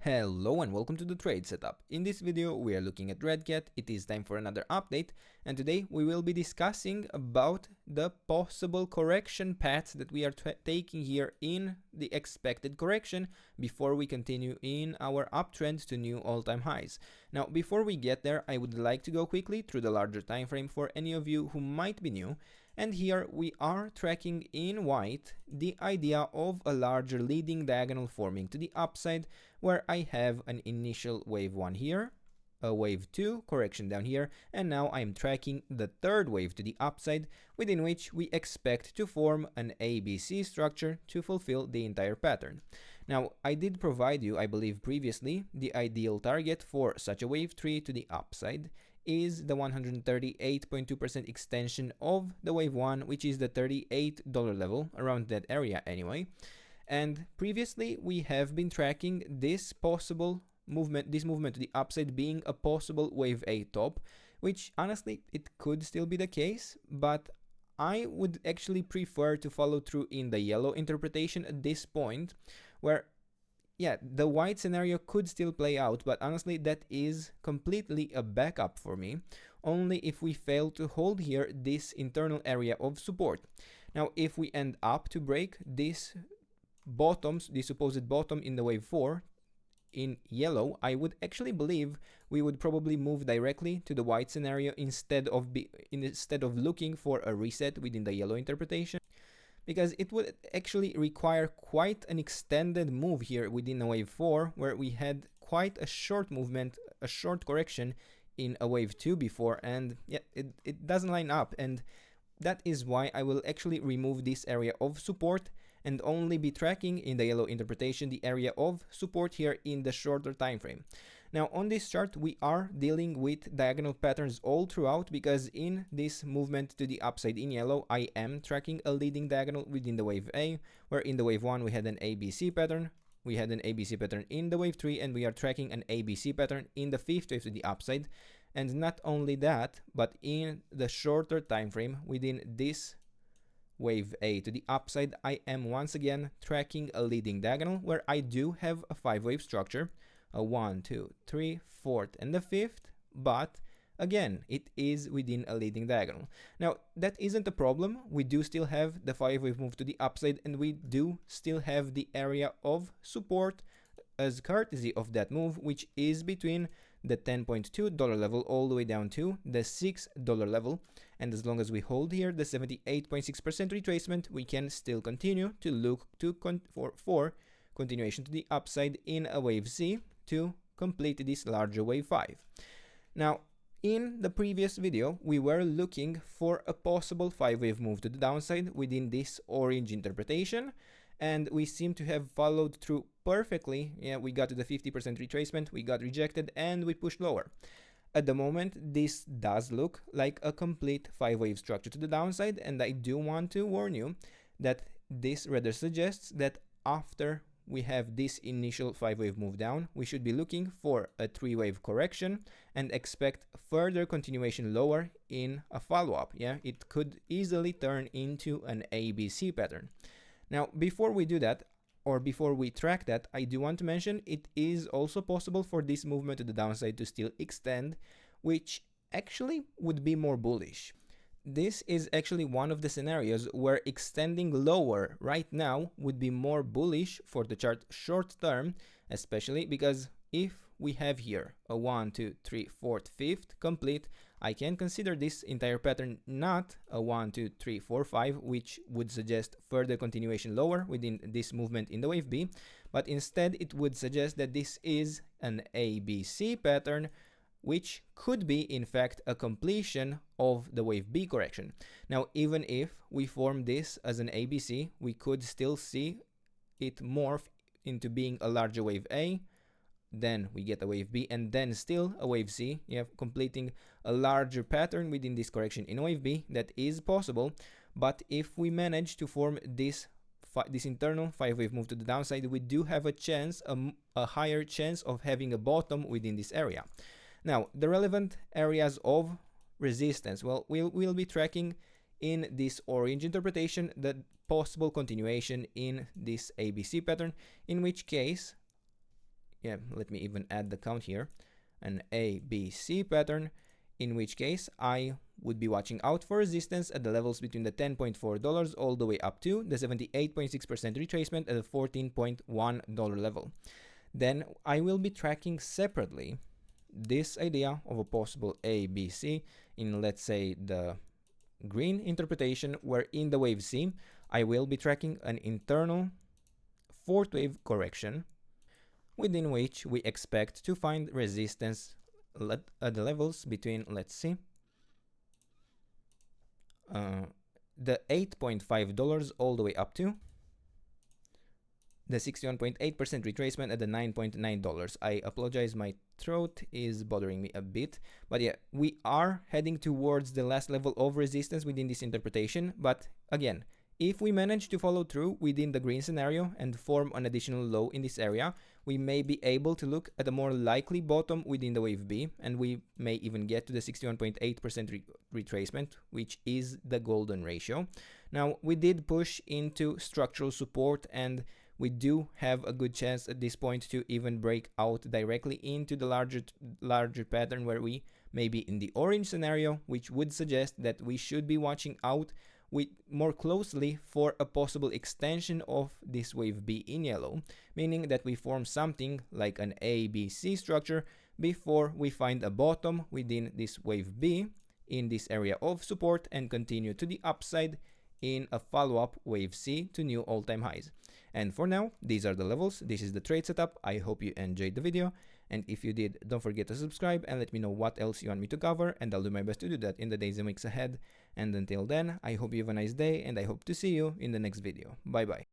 Hello and welcome to the trade setup. In this video we are looking at RCAT. It is time for another update, and today we will be discussing about the possible correction paths that we are taking here in the expected correction before we continue in our uptrend to new all-time highs. Now before we get there, I would like to go quickly through the larger time frame for any of you who might be new. And here we are tracking in white the idea of a larger leading diagonal forming to the upside, where I have an initial wave 1 here, a wave 2 correction down here, and now I am tracking the third wave to the upside, within which we expect to form an ABC structure to fulfill the entire pattern. Now I did provide you, I believe previously, the ideal target for such a wave 3 to the upside is the 138.2% extension of the wave 1, which is the $38 level, around that area anyway. And previously we have been tracking this possible movement, to the upside being a possible wave A top, which honestly it could still be the case, but I would actually prefer to follow through in the yellow interpretation at this point, where yeah, the white scenario could still play out, but honestly that is completely a backup for me, only if we fail to hold here this internal area of support. Now if we end up to break this supposed bottom in the wave 4 in yellow, I would actually believe we would probably move directly to the white scenario instead of looking for a reset within the yellow interpretation, because it would actually require quite an extended move here within a wave 4, where we had quite a short movement, a short correction in a wave 2 before, and yeah, it doesn't line up, and that is why I will actually remove this area of support and only be tracking in the yellow interpretation the area of support here in the shorter time frame. Now on this chart we are dealing with diagonal patterns all throughout, because in this movement to the upside in yellow I am tracking a leading diagonal within the wave A, where in the wave 1 we had an ABC pattern, we had an ABC pattern in the wave 3, and we are tracking an ABC pattern in the fifth wave to the upside. And not only that, but in the shorter time frame within this wave A to the upside, I am once again tracking a leading diagonal, where I do have a 5-wave structure, a 1, 2, 3, 4th, and the 5th, but again, it is within a leading diagonal. Now, that isn't a problem. We do still have the 5-wave move to the upside, and we do still have the area of support as courtesy of that move, which is between the $10.2 level all the way down to the $6 level. And as long as we hold here the 78.6% retracement, we can still continue to look for continuation to the upside in a wave C to complete this larger wave 5. Now, in the previous video, we were looking for a possible 5-wave move to the downside within this orange interpretation, and we seem to have followed through perfectly. Yeah, we got to the 50% retracement, we got rejected, and we pushed lower. At the moment, this does look like a complete 5-wave structure to the downside, and I do want to warn you that this rather suggests that after we have this initial 5-wave move down, we should be looking for a 3-wave correction and expect further continuation lower in a follow-up. Yeah, it could easily turn into an ABC pattern. Now, before we do that, or before we track that, I do want to mention it is also possible for this movement to the downside to still extend, which actually would be more bullish. This is actually one of the scenarios where extending lower right now would be more bullish for the chart short term, especially because if we have here a 1, 2, 3, 4th, 5th complete, I can consider this entire pattern not a 1, 2, 3, 4, 5, which would suggest further continuation lower within this movement in the wave B, but instead it would suggest that this is an ABC pattern, which could be in fact a completion of the wave B correction. Now, even if we form this as an ABC, we could still see it morph into being a larger wave A, then we get a wave B, and then still a wave C, completing a larger pattern within this correction in wave B. That is possible, but if we manage to form this internal 5-wave move to the downside, we do have a chance, a higher chance of having a bottom within this area. Now, the relevant areas of resistance, well, we'll be tracking in this orange interpretation the possible continuation in this ABC pattern, in which case yeah, let me even add the count here, an ABC pattern, in which case I would be watching out for resistance at the levels between the $10.4 all the way up to the 78.6% retracement at the $14.1 level. Then I will be tracking separately this idea of a possible ABC in, let's say, the green interpretation, where in the wave C, I will be tracking an internal fourth wave correction within which we expect to find resistance at the levels between, let's see, the $8.5 all the way up to the 61.8% retracement at the $9.9. I apologize, my throat is bothering me a bit. But yeah, we are heading towards the last level of resistance within this interpretation. But again, if we manage to follow through within the green scenario and form an additional low in this area, we may be able to look at a more likely bottom within the wave B, and we may even get to the 61.8% retracement, which is the golden ratio. Now, we did push into structural support, and we do have a good chance at this point to even break out directly into the larger pattern, where we may be in the orange scenario, which would suggest that we should be watching out more closely for a possible extension of this wave B in yellow, meaning that we form something like an ABC structure before we find a bottom within this wave B in this area of support and continue to the upside in a follow-up wave C to new all-time highs. And for now, these are the levels. This is the trade setup. I hope you enjoyed the video. And if you did, don't forget to subscribe and let me know what else you want me to cover, and I'll do my best to do that in the days and weeks ahead. And until then, I hope you have a nice day, and I hope to see you in the next video. Bye bye.